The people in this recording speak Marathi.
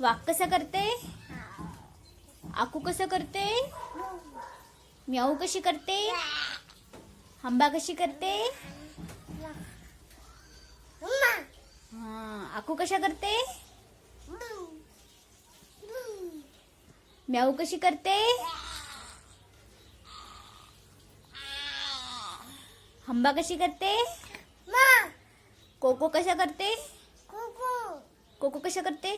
वाघ कसं करते? आकू कसं करते? म्याऊ कशी करते? हंबा कशी करते? आकू कशा करते? म्याऊ कशी करते? हंबा कशी करते? कोको कशा करते? कोको कशा करते?